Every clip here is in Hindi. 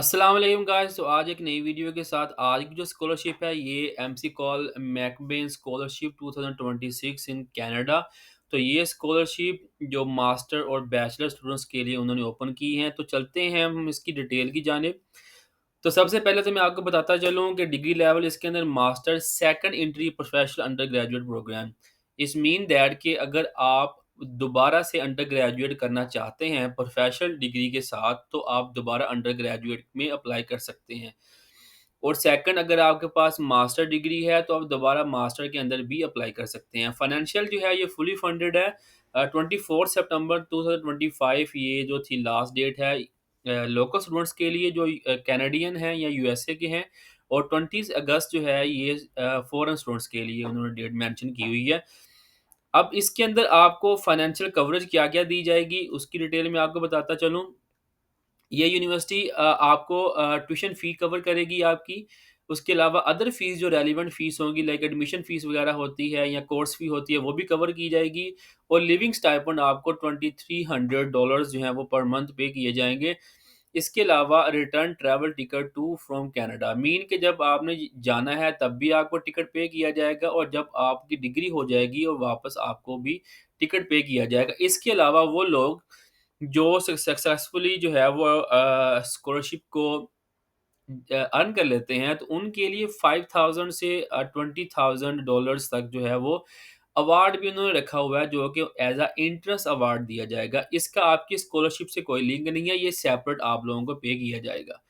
अस्सलाम वालेकुम गाइस। तो आज एक नई वीडियो के साथ आज की जो स्कॉलरशिप है ये McCall MacBain scholarship 2026 in Canada. तो ये स्कॉलरशिप जो मास्टर और बैचलर स्टूडेंट्स के लिए उन्होंने ओपन की है। तो चलते हैं हम इसकी डिटेल की जानिब। तो सबसे पहले तो मैं आपको बताता चलूँ कि डिग्री लेवल इसके अंदर master second entry professional under graduate program. Is mean that कि अगर आप दोबारा से अंडर ग्रेजुएट करना चाहते हैं प्रोफेशनल डिग्री के साथ, तो आप दोबारा अंडर ग्रेजुएट में अप्लाई कर सकते हैं। और सेकंड, अगर आपके पास मास्टर डिग्री है तो आप दोबारा मास्टर के अंदर भी अप्लाई कर सकते हैं। फाइनेंशियल जो है ये फुली फंडेड है। 24 सितंबर 2025 ये जो थी लास्ट डेट है लोकल स्टूडेंट्स के लिए जो कैनेडियन हैं या यूएसए के हैं। और 20 अगस्त जो है ये फॉरेन स्टूडेंट्स के लिए उन्होंने डेट मेंशन की हुई है। अब इसके अंदर आपको फाइनेंशियल कवरेज क्या-क्या दी जाएगी, उसकी डिटेल में आपको बताता चलूँ। ये यूनिवर्सिटी आपको ट्यूशन फ़ी कवर करेगी आपकी। उसके अलावा अदर फ़ीस जो रेलेवेंट फ़ीस होंगी लाइक एडमिशन फ़ीस वगैरह होती है या कोर्स फ़ी होती है, वो भी कवर की जाएगी। और लिविंग स्टाइपेंड आपको $2300 जो हैं वो पर मंथ पे किए जाएँगे। इसके अलावा return travel ticket to from Canada mean कि जब आपने जाना है तब भी आपको टिकट पे किया जाएगा, और जब आपकी डिग्री हो जाएगी और वापस आपको भी टिकट पे किया जाएगा। इसके अलावा वो लोग जो सक्सेसफुली जो है वो स्कॉलरशिप को अर्न कर लेते हैं, तो उनके लिए 5000 से $20,000 तक जो है वो अवार्ड भी उन्होंने रखा हुआ है, जो कि एज़ अ एंट्रेंस अवार्ड दिया जाएगा। इसका आपकी स्कॉलरशिप से कोई लिंक नहीं है, ये सेपरेट आप लोगों को पे किया जाएगा।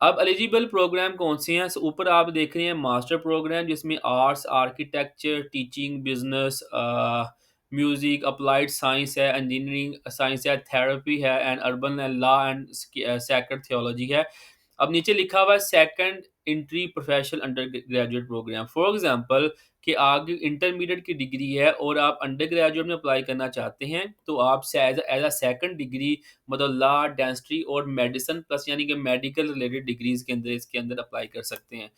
अब एलिजिबल प्रोग्राम कौन-से हैं? ऊपर आप देख रहे हैं मास्टर प्रोग्राम जिसमें arts, architecture, teaching, business, music, applied science है, इंजीनियरिंग साइंस है, थेरेपी है and urban and law and sacred theology है। अब नीचे लिखा हुआ है second entry professional under graduate program. For example कि आगे इंटरमीडिएट की डिग्री है और आप अंडर ग्रेजुएट में अप्लाई करना चाहते हैं, तो आप एज़ अ सेकंड डिग्री मतलब लॉ, डेंटिस्ट्री और मेडिसिन प्लस यानी कि मेडिकल रिलेटेड डिग्रीज़ के अंदर इसके अंदर अप्लाई कर सकते हैं।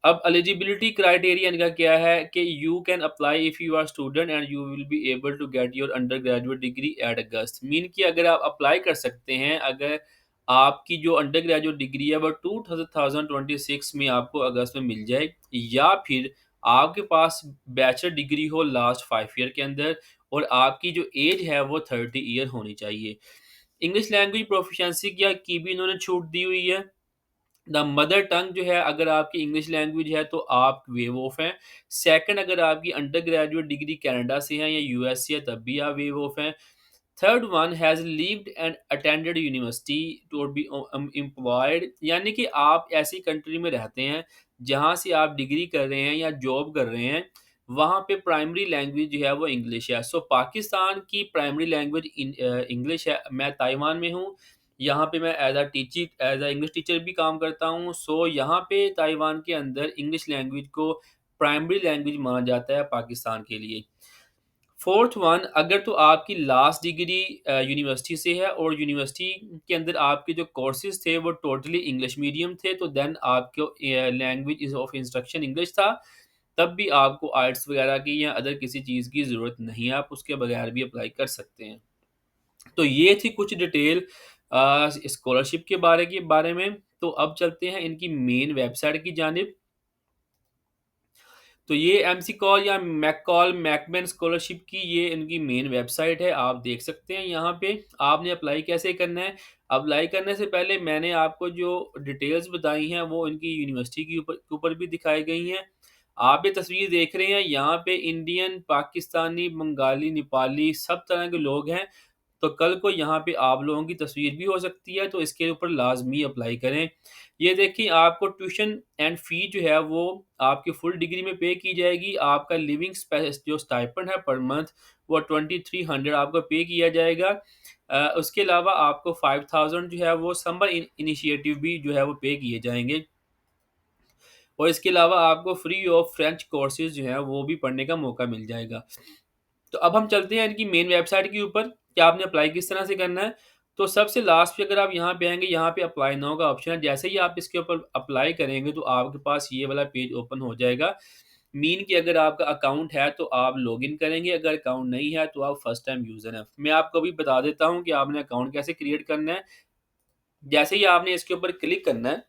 अब एलिजिबिलिटी क्राइटेरिया इनका क्या है कि you can apply if you are student and you will be able to get your under graduate degree at August. Mean कि अगर आप अप्लाई कर सकते हैं, अगर आपकी जो अंडर ग्रेजुएट डिग्री है वो 2026 में आपको अगस्त में मिल जाए, या फिर आपके पास बैचलर डिग्री हो लास्ट 5 ईयर के अंदर और आपकी जो एज है वो 30 ईयर होनी चाहिए। इंग्लिश लैंग्वेज प्रोफिशिएंसी की भी इन्होंने छूट दी हुई है। द मदर टंग जो है, अगर आपकी इंग्लिश लैंग्वेज है तो आप वेव ऑफ हैं। सेकंड, अगर आपकी अंडर ग्रेजुएट डिग्री कनाडा से है या यूएस से है तब भी आप वेव ऑफ हैं। Third one has lived and attended university to be employed, यानी कि आप ऐसी कंट्री में रहते हैं जहाँ से आप डिग्री कर रहे हैं या जॉब कर रहे हैं, वहाँ पे प्राइमरी लैंग्वेज जो है वो इंग्लिश है। सो पाकिस्तान की प्राइमरी लैंग्वेज इंग्लिश है। मैं ताइवान में हूँ, यहाँ पे मैं एज़ अ इंग्लिश टीचर भी काम करता हूँ। सो यहाँ पे ताइवान के अंदर इंग्लिश लैंग्वेज को प्राइमरी लैंग्वेज माना जाता है पाकिस्तान के लिए। फोर्थ वन, अगर तो आपकी लास्ट डिग्री यूनिवर्सिटी से है और यूनिवर्सिटी के अंदर आपके जो कोर्सेज़ थे वो टोटली इंग्लिश मीडियम थे, तो देन आपको language is of instruction English था। तब भी आपको आइल्ट्स वगैरह की या अदर किसी चीज़ की ज़रूरत नहीं है, आप उसके बगैर भी अप्लाई कर सकते हैं। तो ये थी कुछ डिटेल स्कॉलरशिप के बारे में। तो अब चलते हैं इनकी मेन वेबसाइट की जानिब। तो ये एमसीकॉल या मैककॉल मैकमैन स्कॉलरशिप की ये इनकी मेन वेबसाइट है, आप देख सकते हैं यहाँ पे। आपने अप्लाई कैसे करना है? अप्लाई करने से पहले मैंने आपको जो डिटेल्स बताई हैं वो इनकी यूनिवर्सिटी के ऊपर भी दिखाई गई हैं। आप ये तस्वीर देख रहे हैं, यहाँ पे इंडियन, पाकिस्तानी, बंगाली, नेपाली सब तरह के लोग हैं। तो कल को यहाँ पे आप लोगों की तस्वीर भी हो सकती है, तो इसके ऊपर लाज़मी अप्लाई करें। ये देखिए, आपको ट्यूशन एंड फ़ी जो है वो आपकी फुल डिग्री में पे की जाएगी। आपका लिविंग जो स्टाइपेंड है पर मंथ वो 2300 आपको पे किया जाएगा। उसके अलावा आपको 5000 जो है वो समर इनिशिएटिव भी जो है वो पे किए जाएँगे। और इसके अलावा आपको फ्री ऑफ फ्रेंच कोर्सेज़ जो हैं वो भी पढ़ने का मौका मिल जाएगा। तो अब हम चलते हैं इनकी मेन वेबसाइट के ऊपर कि आपने अप्लाई किस तरह से करना है। तो सबसे लास्ट पे अगर आप यहाँ पे आएँगे, यहाँ पे अप्लाई नाउ का ऑप्शन है। जैसे ही आप इसके ऊपर अप्लाई करेंगे तो आपके पास ये वाला पेज ओपन हो जाएगा। मीन कि अगर आपका अकाउंट है तो आप लॉगिन करेंगे, अगर अकाउंट नहीं है तो आप फर्स्ट टाइम यूज़र हैं। मैं आपको अभी बता देता हूँ कि आपने अकाउंट कैसे क्रिएट करना है। जैसे ही आपने इसके ऊपर क्लिक करना है,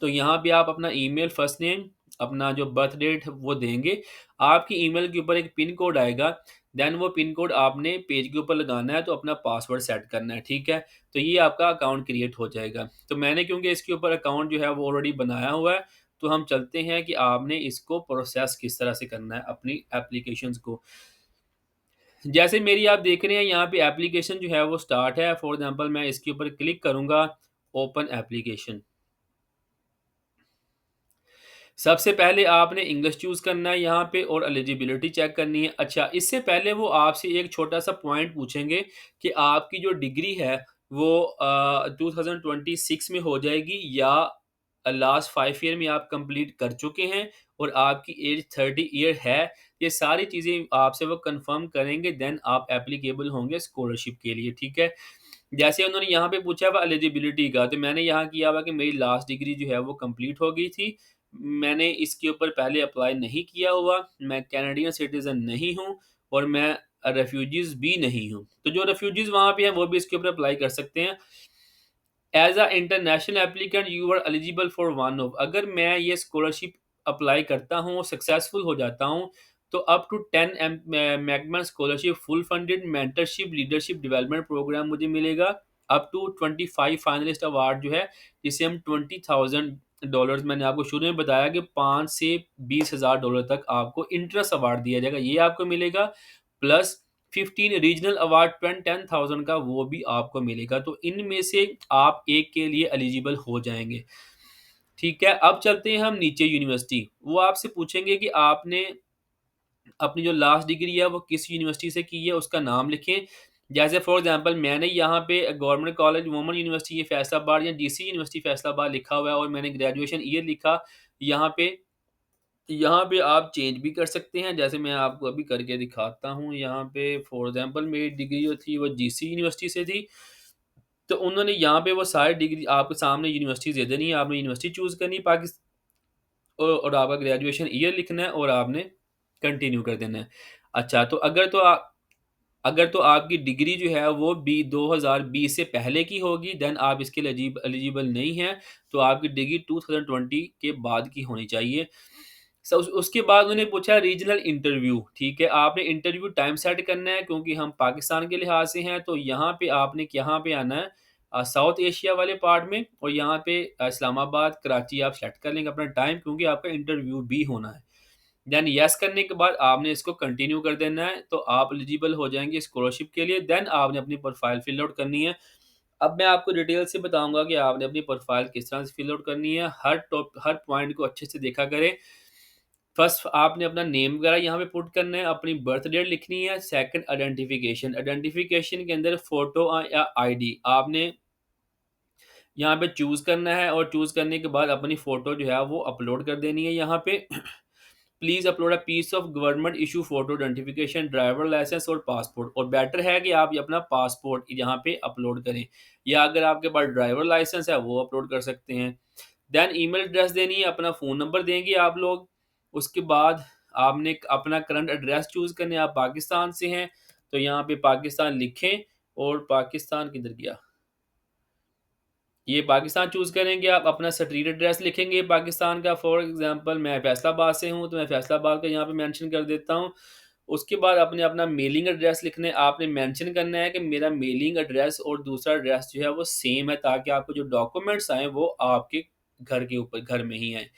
तो यहाँ पे आप अपना ईमेल, फर्स्ट नेम, अपना जो बर्थ डेट वो देंगे। आपकी ईमेल के ऊपर एक पिन कोड आएगा, देन वो पिन कोड आपने पेज के ऊपर लगाना है, तो अपना पासवर्ड सेट करना है, ठीक है? तो ये आपका अकाउंट क्रिएट हो जाएगा। तो मैंने क्योंकि इसके ऊपर अकाउंट जो है वो ऑलरेडी बनाया हुआ है, तो हम चलते हैं कि आपने इसको प्रोसेस किस तरह से करना है अपनी एप्लीकेशंस को। जैसे मेरी आप देख रहे हैं यहाँ पे एप्लीकेशन जो है वो स्टार्ट है। फॉर एग्ज़ाम्पल मैं इसके ऊपर क्लिक करूँगा, ओपन एप्लीकेशन। सबसे पहले आपने इंग्लिश चूज़ करना है यहाँ पे और एलिजिबिलिटी चेक करनी है। अच्छा, इससे पहले वो आपसे एक छोटा-सा पॉइंट पूछेंगे कि आपकी जो डिग्री है वो 2026 में हो जाएगी या लास्ट 5 ईयर में आप कंप्लीट कर चुके हैं और आपकी एज 30 ईयर है। ये सारी चीज़ें आपसे वो कन्फर्म करेंगे, देन आप एप्लीकेबल होंगे स्कॉलरशिप के लिए, ठीक है? जैसे उन्होंने यहाँ पे पूछा हुआ एलिजिबिलिटी का, तो मैंने यहाँ किया हुआ कि मेरी लास्ट डिग्री जो है वो कंप्लीट हो गई थी। मैंने इसके ऊपर पहले अप्लाई नहीं किया हुआ, मैं कैनेडियन सिटीज़न नहीं हूँ और मैं रेफ्यूजीज़ भी नहीं हूँ। तो जो रेफ्यूजीज़ वहाँ पे हैं वो भी इसके ऊपर अप्लाई कर सकते हैं। As a international applicant you are eligible for one of, अगर मैं ये स्कॉलरशिप अप्लाई करता हूँ और सक्सेसफुल हो जाता हूँ, तो up to 10 magma scholarship, full funded mentorship, leadership development program मुझे मिलेगा। अप टू 25 फाइनलिस्ट अवार्ड जो है, जिसे हम $20,000, मैंने आपको शुरू में बताया कि 5 से $20,000 तक आपको इंटरेस्ट अवार्ड दिया जाएगा, ये आपको मिलेगा। प्लस 15 रीजनल अवार्ड 10,000 का वो भी आपको मिलेगा। तो इनमें से आप एक के लिए एलिजिबल हो जाएँगे। ठीक है, अब चलते हैं हम नीचे यूनिवर्सिटी। वो आपसे पूछेंगे कि आपने अपनी जो लास्ट डिग्री है वो किस यूनिवर्सिटी से की है, उसका नाम लिखें। जैसे फॉर एग्ज़ाम्पल मैंने यहाँ पे गवर्नमेंट कॉलेज वुमेन यूनिवर्सिटी ये फैसलाबाद या जीसी यूनिवर्सिटी फैसलाबाद लिखा हुआ है और मैंने ग्रेजुएशन ईयर लिखा यहाँ पे। यहाँ पे आप चेंज भी कर सकते हैं, जैसे मैं आपको अभी करके दिखाता हूँ। यहाँ पे फॉर एग्ज़ाम्पल मेरी डिग्री जो थी वो जीसी यूनिवर्सिटी से थी, तो उन्होंने यहाँ पे वो सारी डिग्री आपके सामने यूनिवर्सिटीज़ दे देनी है, आपने यूनिवर्सिटी चूज़ करनी है और आपका ग्रेजुएशन ईयर लिखना है और आपने कंटिन्यू कर देना है। अच्छा, तो अगर तो आपकी डिग्री जो है वो बी 2020 से पहले की होगी, देन आप इसके लिए एलिजिबल नहीं हैं, तो आपकी डिग्री 2020 के बाद की होनी चाहिए। उसके बाद उन्होंने पूछा रीजनल इंटरव्यू, ठीक है? आपने इंटरव्यू टाइम सेट करना है क्योंकि हम पाकिस्तान के लिहाज से हैं, तो यहाँ पे आपने यहाँ पे आना है साउथ एशिया वाले पार्ट में और यहाँ पे इस्लामाबाद, कराची आप सेलेक्ट कर लेंगे अपना टाइम, क्योंकि आपका इंटरव्यू भी होना है। देन येस करने के बाद आपने इसको कंटिन्यू कर देना है, तो आप एलिजिबल हो जाएँगे स्कॉलरशिप के लिए। देन आपने अपनी प्रोफाइल फिल आउट करनी है। अब मैं आपको डिटेल से बताऊँगा कि आपने अपनी प्रोफाइल किस तरह से फिल आउट करनी है। हर पॉइंट को अच्छे से देखा करें। फर्स्ट आपने अपना नेम वगैरह यहाँ पे पुट करना है, अपनी बर्थ डेट लिखनी है। सेकंड आइडेंटिफिकेशन, आइडेंटिफिकेशन के अंदर फ़ोटो या आईडी आपने यहाँ पे चूज़ करना है और चूज़ करने के बाद अपनी फ़ोटो जो है वो अपलोड कर देनी है यहाँ पे। Please upload a piece of government issue photo identification, driver license और पासपोर्ट, और बेटर है कि आप ये अपना पासपोर्ट यहाँ पे अपलोड करें, या अगर आपके पास ड्राइवर लाइसेंस है वो अपलोड कर सकते हैं। देन ईमेल एड्रेस देनी है, अपना फ़ोन नंबर देंगे आप लोग। उसके बाद आपने अपना करंट एड्रेस चूज़ करना है, आप पाकिस्तान से हैं, तो यहाँ पे पाकिस्तान लिखें और पाकिस्तान किधर गया? ये पाकिस्तान चूज़ करेंगे आप, अपना स्ट्रीट एड्रेस लिखेंगे पाकिस्तान का। फॉर एग्ज़ाम्पल मैं फैसलाबाद से हूँ, तो मैं फैसलाबाद का यहाँ पे मेंशन कर देता हूँ। उसके बाद आपने अपना मेलिंग एड्रेस लिखना है, आपने मेंशन करना है कि मेरा मेलिंग एड्रेस और दूसरा एड्रेस जो है वो सेम है, ताकि आपको जो डॉक्यूमेंट्स आएँ वो आपके घर में ही आएँ।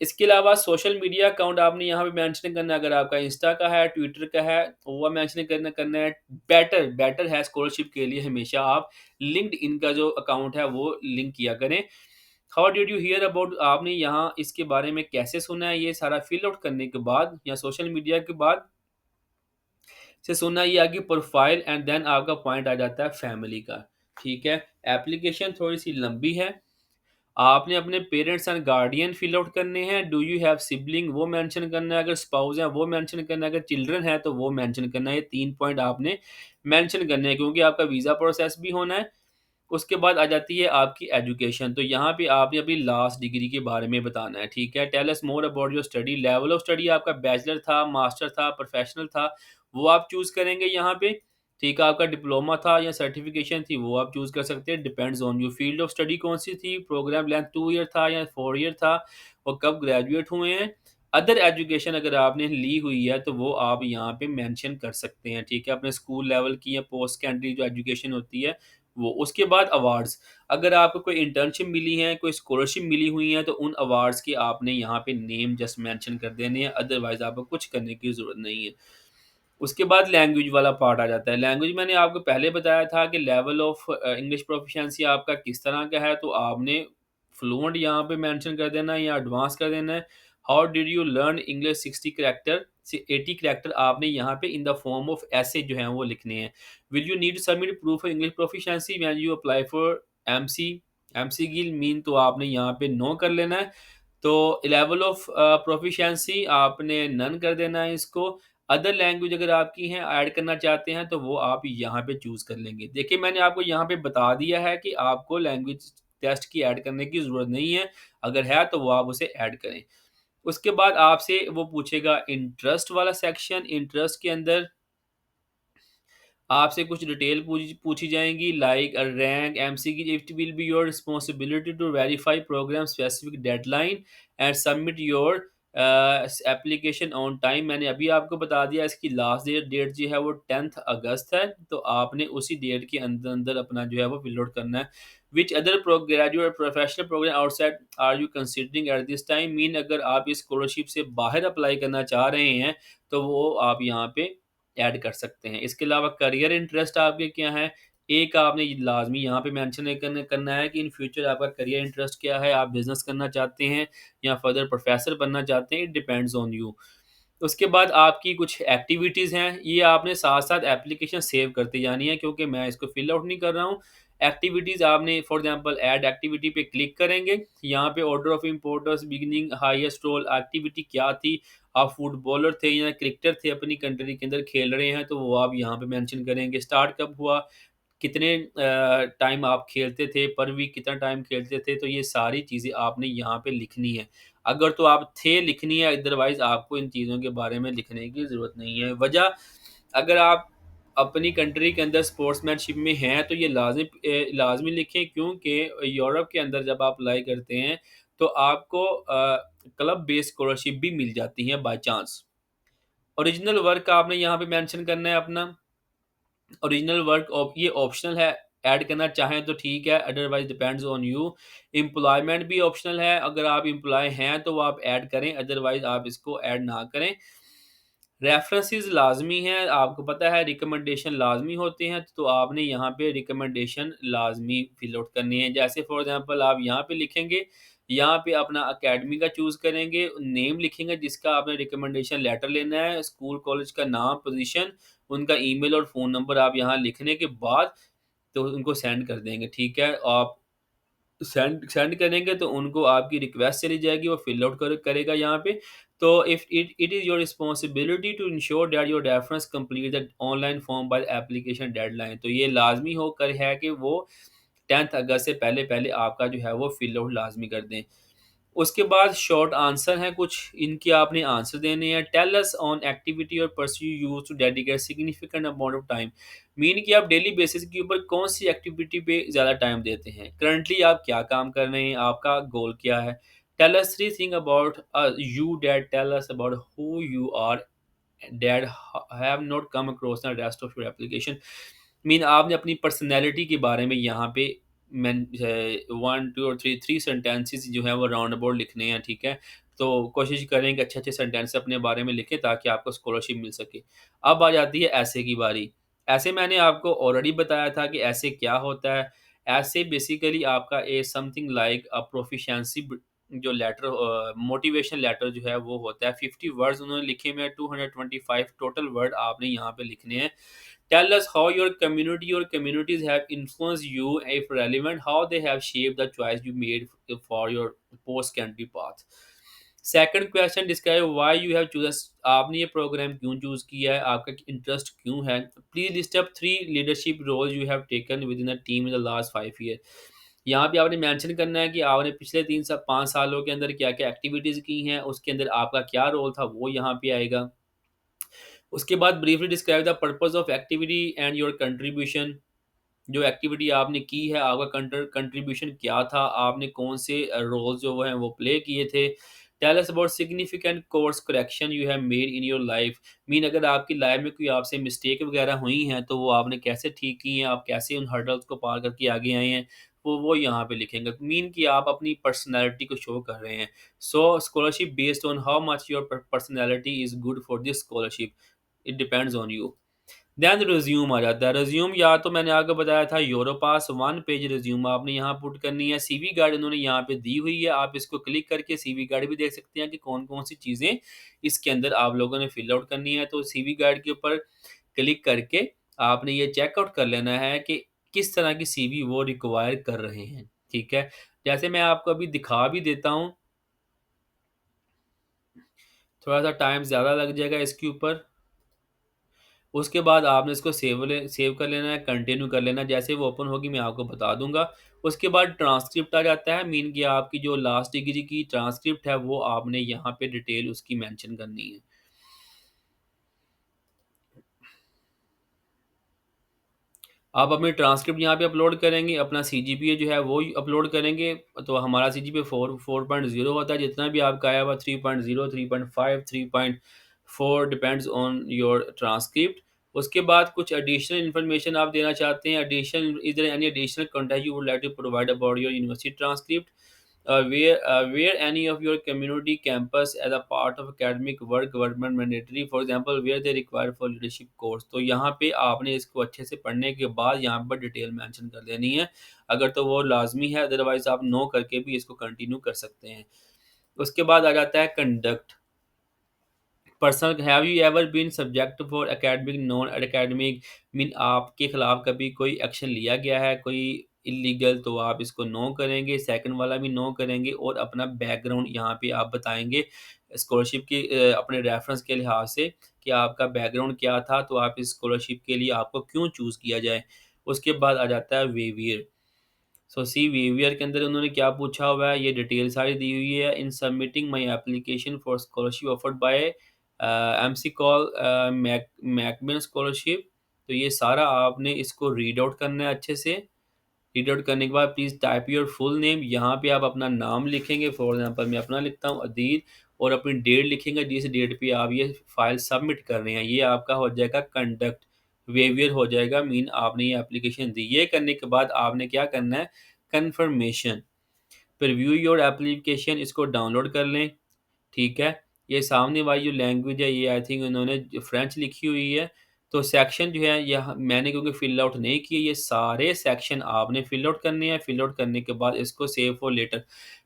इसके अलावा सोशल मीडिया अकाउंट आपने यहाँ पे मेंशन करना है, अगर आपका इंस्टा का है, ट्विटर का है, वो मेंशन करना है। बेटर बेटर है स्कॉलरशिप के लिए हमेशा आप लिंक्डइन का जो अकाउंट है वो लिंक किया करें। How did you here about, आपने यहाँ इसके बारे में कैसे सुना है, ये सारा फिल आउट करने के बाद या सोशल मीडिया के बाद से सुनना, ये आगे प्रोफाइल एंड देन आपका पॉइंट आ जाता है फैमिली का। ठीक है, एप्लीकेशन थोड़ी सी लंबी है। आपने अपने parents and guardian fill out करने हैं। डू यू हैव सिबलिंग वो मेंशन करना है, अगर स्पाउस है वो मेंशन करना है, अगर चिल्ड्रन है तो वो मेंशन करना है। ये 3 पॉइंट आपने मेंशन करने हैं क्योंकि आपका वीज़ा प्रोसेस भी होना है। उसके बाद आ जाती है आपकी एजुकेशन, तो यहाँ पे आपने अपनी लास्ट डिग्री के बारे में बताना है, ठीक है? Tell us more about your study, level of study आपका बैचलर था, मास्टर था, प्रोफेशनल था, वो आप चूज़ करेंगे यहाँ पे। ठीक है, आपका डिप्लोमा था या सर्टिफिकेशन थी वो आप चूज़ कर सकते हैं, depends on you. Field of study कौन-सी थी, प्रोग्राम लेंथ 2 ईयर था या 4 ईयर था, और कब ग्रेजुएट हुए हैं। अदर एजुकेशन अगर आपने ली हुई है तो वो आप यहाँ पे मेंशन कर सकते हैं, ठीक है? अपने स्कूल लेवल की या पोस्ट सेकेंडरी जो एजुकेशन होती है वो। उसके बाद अवार्ड्स, अगर आपको कोई इंटर्नशिप मिली है, कोई स्कॉलरशिप मिली हुई है तो उन अवार्ड्स के आपने यहाँ पे नेम जस्ट मेंशन कर देने हैं, अदरवाइज़ आपको कुछ करने की ज़रूरत नहीं है। उसके बाद लैंग्वेज वाला पार्ट आ जाता है। लैंग्वेज मैंने आपको पहले बताया था कि लेवल ऑफ इंग्लिश प्रोफिशिएंसी आपका किस तरह का है, तो आपने फ्लुएंट यहाँ पे मेंशन कर देना है या एडवांस कर देना है। How did you learn English 60 character से 80 करैक्टर आपने यहाँ पे इन द फॉर्म ऑफ ऐसे जो हैं वो लिखने हैं। Will you need to submit proof of English proficiency when you apply for MC MC Gill mean, तो आपने यहाँ पे नो कर लेना है। तो लेवल ऑफ प्रोफिशिएंसी आपने नन कर देना है इसको। अदर लैंग्वेज अगर आपकी हैं ऐड करना चाहते हैं तो वो आप यहाँ पे चूज़ कर लेंगे। देखिए मैंने आपको यहाँ पे बता दिया है कि आपको लैंग्वेज टेस्ट की ऐड करने की ज़रूरत नहीं है, अगर है तो वो आप उसे ऐड करें। उसके बाद आपसे वो पूछेगा इंटरेस्ट वाला सेक्शन, इंटरेस्ट के अंदर आपसे कुछ डिटेल पूछी पूछी जाएँगी like rank, MCQ, it will be your responsibility to verify program specific deadline and submit your application on time. मैंने अभी आपको बता दिया इसकी लास्ट डेट जो है वो 10th अगस्त है, तो आपने उसी डेट के अंदर-अंदर अपना जो है वो फिल आउट करना है। Which other graduate professional program outside are you considering at this time, mean अगर आप इस स्कॉलरशिप से बाहर अप्लाई करना चाह रहे हैं, तो वो आप यहाँ पे ऐड कर सकते हैं। इसके अलावा करियर इंटरेस्ट आपके क्या हैं? एक आपने ये लाज़मी यहाँ पे मेंशन नहीं करना करना है कि इन फ्यूचर आपका करियर इंटरेस्ट क्या है? आप बिज़नेस करना चाहते हैं या फर्दर प्रोफ़ेसर बनना चाहते हैं? It depends on you. उसके बाद आपकी कुछ एक्टिविटीज़ हैं, ये आपने साथ-साथ एप्लीकेशन सेव करते जानी है क्योंकि मैं इसको फिल आउट नहीं कर रहा हूँ। एक्टिविटीज़ आपने फॉर एग्ज़ाम्पल ऐड एक्टिविटी पे क्लिक करेंगे, यहाँ पे order of importance beginning highest role activity क्या थी? आप फुटबॉलर थे या क्रिकेटर थे अपनी कंट्री के अंदर खेल रहे हैं, तो वो आप यहाँ पे मेंशन करेंगे। स्टार्ट कब हुआ? कितने टाइम आप खेलते थे? पर वीक कितना टाइम खेलते थे? तो ये सारी चीज़ें आपने यहाँ पे लिखनी है। अगर तो आप थे लिखनी है, अदरवाइज़ आपको इन चीज़ों के बारे में लिखने की ज़रूरत नहीं है। वजह, अगर आप अपनी कंट्री के अंदर स्पोर्ट्समैनशिप में हैं तो ये लाज़मी लिखें क्योंकि यूरोप के अंदर जब आप अप्लाई करते हैं तो आपको क्लब बेस्ड स्कॉलरशिप भी मिल जाती है बाय चांस। ओरिजिनल वर्क आपने यहाँ पे मेंशन करना है अपना। ओरिजिनल वर्क ये ऑप्शनल है, ऐड करना चाहें तो ठीक है, otherwise depends on you. Employment भी ऑप्शनल है, अगर आप एम्प्लॉयी हैं तो वो आप ऐड करें, अदरवाइज़ आप इसको ऐड ना करें। रेफ़रेंसेस लाज़मी हैं, आपको पता है रिकमेंडेशन लाज़मी होते हैं, तो आपने यहाँ पे रिकमेंडेशन लाज़मी फ़िल आउट करनी है। जैसे फॉर एग्ज़ाम्पल आप यहाँ पे लिखेंगे, यहाँ पे अपना अकेडमी का चूज़ करेंगे, नेम लिखेंगे जिसका आपने रिकमेंडेशन लेटर लेना है, स्कूल कॉलेज का नाम, पोज़ीशन, उनका ईमेल और फ़ोन नंबर आप यहाँ लिखने के बाद तो उनको सेंड कर देंगे, ठीक है? आप सेंड सेंड करेंगे तो उनको आपकी रिक्वेस्ट चली जाएगी, वो फिल आउट करेगा यहाँ पे। तो if it it is your responsibility to ensure that your reference complete the online form by application deadline, तो ये लाज़मी होकर है कि वो 10th अगस्त से पहले-पहले आपका जो है वो फिल आउट लाज़मी कर दें। उसके बाद शॉर्ट आंसर हैं कुछ, इनके आपने आंसर देने हैं। टेल अस ऑन एक्टिविटी और pursue you used to dedicate significant amount of time, mean कि आप डेली बेसिस के ऊपर कौन-सी एक्टिविटी पे ज़्यादा टाइम देते हैं। करंटली आप क्या काम कर रहे हैं, आपका गोल क्या है। Tell us 3 thing about you that tell us about who you are that have not come across the rest of your application, mean आपने अपनी पर्सनैलिटी के बारे में यहाँ पे मैं 1 2 और 3 सेंटेंसेस जो है वो राउंड अबाउट लिखने हैं, ठीक है? तो कोशिश करें कि अच्छे-अच्छे सेंटेंस अपने बारे में लिखें ताकि आपको स्कॉलरशिप मिल सके। अब आ जाती है ऐसे की बारी। ऐसे मैंने आपको ऑलरेडी बताया था कि ऐसे क्या होता है। ऐसे बेसिकली आपका समथिंग लाइक अ प्रोफिशिएंसी जो लेटर मोटिवेशन लेटर जो है वो होता है। 50 वर्ड्स उन्होंने लिखे हुए हैं, 225 टोटल वर्ड आपने यहाँ पे लिखने हैं। Tell us how your community or communities have influenced you, if relevant, how they have shaped the choice you made for your post-secondary path. Second question, describe why you have choose, आपने ये प्रोग्राम क्यों चूज़ किया है, आपका इंटरेस्ट क्यों है। Please list up 3 leadership roles you have taken with in a team in the last 5 year. यहाँ पे आपने मेंशन करना है कि आपने पिछले 3 से 5 सालों के अंदर क्या-क्या एक्टिविटीज़ की हैं, उसके अंदर आपका क्या रोल था वो यहाँ पे आएगा। उसके बाद briefly describe the purpose of activity and your contribution. जो एक्टिविटी आपने की है, आपका कंट्रीब्यूशन क्या था, आपने कौन से रोल्स जो वो हैं वो प्ले किए थे। Tell us about significant course correction you have made in your life. Mean अगर आपकी लाइफ में कोई आपसे मिस्टेक वगैरह हुई हैं तो वो आपने कैसे ठीक की हैं, आप कैसे उन हर्डल्स को पार करके आगे आए हैं, वो यहाँ पे लिखेंगे। मीन कि आप अपनी पर्सनैलिटी को शो कर रहे हैं। So scholarship based on how much your personality is good for this scholarship, it depends on you. Then resume आ जाता है। रिज्यूम या तो मैंने आपको बताया था यूरोपास 1 पेज रिज्यूम आपने यहाँ पुट करनी है। सीवी गाइड उन्होंने यहाँ पे दी हुई है, आप इसको क्लिक करके सीवी गाइड भी देख सकते हैं कि कौन-कौन सी चीज़ें इसके अंदर आप लोगों ने फिल आउट करनी है। तो सीवी गाइड के ऊपर क्लिक करके आपने ये चेकआउट कर लेना है कि किस तरह की सीवी वो रिक्वायर कर रहे हैं, ठीक है? जैसे मैं आपको अभी दिखा भी देता हूँ, थोड़ा-सा टाइम ज़्यादा लग जाएगा इसके ऊपर। उसके बाद आपने इसको सेव कर लेना है, कंटिन्यू कर लेना है। जैसे वो ओपन होगी मैं आपको बता दूँगा। उसके बाद ट्रांसक्रिप्ट आ जाता है, मीन कि आपकी जो लास्ट डिग्री की ट्रांसक्रिप्ट है वो आपने यहाँ पे डिटेल उसकी मेंशन करनी है। आप अपनी ट्रांसक्रिप्ट यहाँ पे अपलोड करेंगे, अपना सीजीपीए जो है वो अपलोड करेंगे। तो हमारा सीजीपीए 4.0 होता है, जितना भी आपका आया हुआ 3.0, 3.5, 3.4 डिपेंड्स ऑन योर ट्रांसक्रिप्ट। उसके बाद कुछ एडिशनल इन्फॉर्मेशन आप देना चाहते हैं। Additional, is there any additional content you would like to provide about your university transcript, where any of your community campus as a part of academic work government mandatory, for example where they require for leadership course। तो यहाँ पे आपने इसको अच्छे से पढ़ने के बाद यहाँ पर डिटेल मेंशन कर देनी है। अगर तो वो लाजमी है, अदरवाइज आप नो करके भी इसको कंटिन्यू कर सकते हैं। उसके बाद आ जाता है conduct. Personal, have you ever been subject for academic non academic, mean आपके खिलाफ कभी कोई एक्शन लिया गया है कोई इलीगल, तो आप इसको नो करेंगे। सेकंड वाला भी नो करेंगे और अपना बैकग्राउंड यहाँ पे आप बताएंगे स्कॉलरशिप की अपने रेफरेंस के लिहाज से कि आपका बैकग्राउंड क्या था, तो आप इस स्कॉलरशिप के लिए आपको क्यों चूज़ किया जाए। उसके बाद आ जाता है वेवियर। सो सी वीवीआर के अंदर उन्होंने क्या पूछा हुआ है, ये डिटेल सारी दी हुई है। In submitting my application for scholarship offered by McCall MacBain scholarship. तो ये सारा आपने इसको रीड आउट करना है अच्छे से। रीड आउट करने के बाद please type your full name. यहाँ पे आप अपना नाम लिखेंगे, फॉर एग्जांपल मैं अपना लिखता हूँ अदील, और अपनी डेट लिखेंगे जिस डेट पे आप ये फाइल सबमिट कर रहे हैं। ये आपका हो जाएगा कंडक्ट, वेवियर हो जाएगा, मीन आपने ये एप्लीकेशन दी। ये करने के बाद आपने क्या करना है, कन्फर्मेशन, प्रीव्यू योर एप्लीकेशन, इसको डाउनलोड कर लें, ठीक है। ये सामने वाली जो लैंग्वेज है ये आई थिंक इन्होंने फ्रेंच लिखी हुई है। तो सेक्शन जो है यह मैंने क्योंकि फिल आउट नहीं किए, ये सारे सेक्शन आपने फिल आउट करने हैं। फिल आउट करने के बाद इसको सेव फॉर लेटर,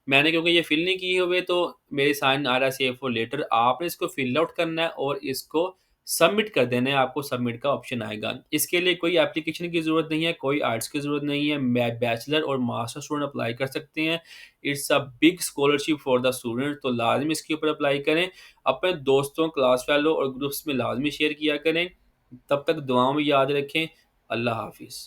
मैंने क्योंकि ये फिल नहीं किए हुए तो मेरे साइन आ रहा है सेव फॉर लेटर। आपने इसको फिल आउट करना है और इसको सबमिट कर देना है, आपको सबमिट का ऑप्शन आएगा। इसके लिए कोई एप्लीकेशन की ज़रूरत नहीं है, कोई आर्ट्स की ज़रूरत नहीं है, बैचलर और मास्टर स्टूडेंट अप्लाई कर सकते हैं। It's a big scholarship for the student, तो लाजमी इसके ऊपर अप्लाई करें। अपने दोस्तों, क्लास फेलो और ग्रुप्स में लाजमी शेयर किया करें। तब तक दुआओं में याद रखें। अल्लाह हाफिज़।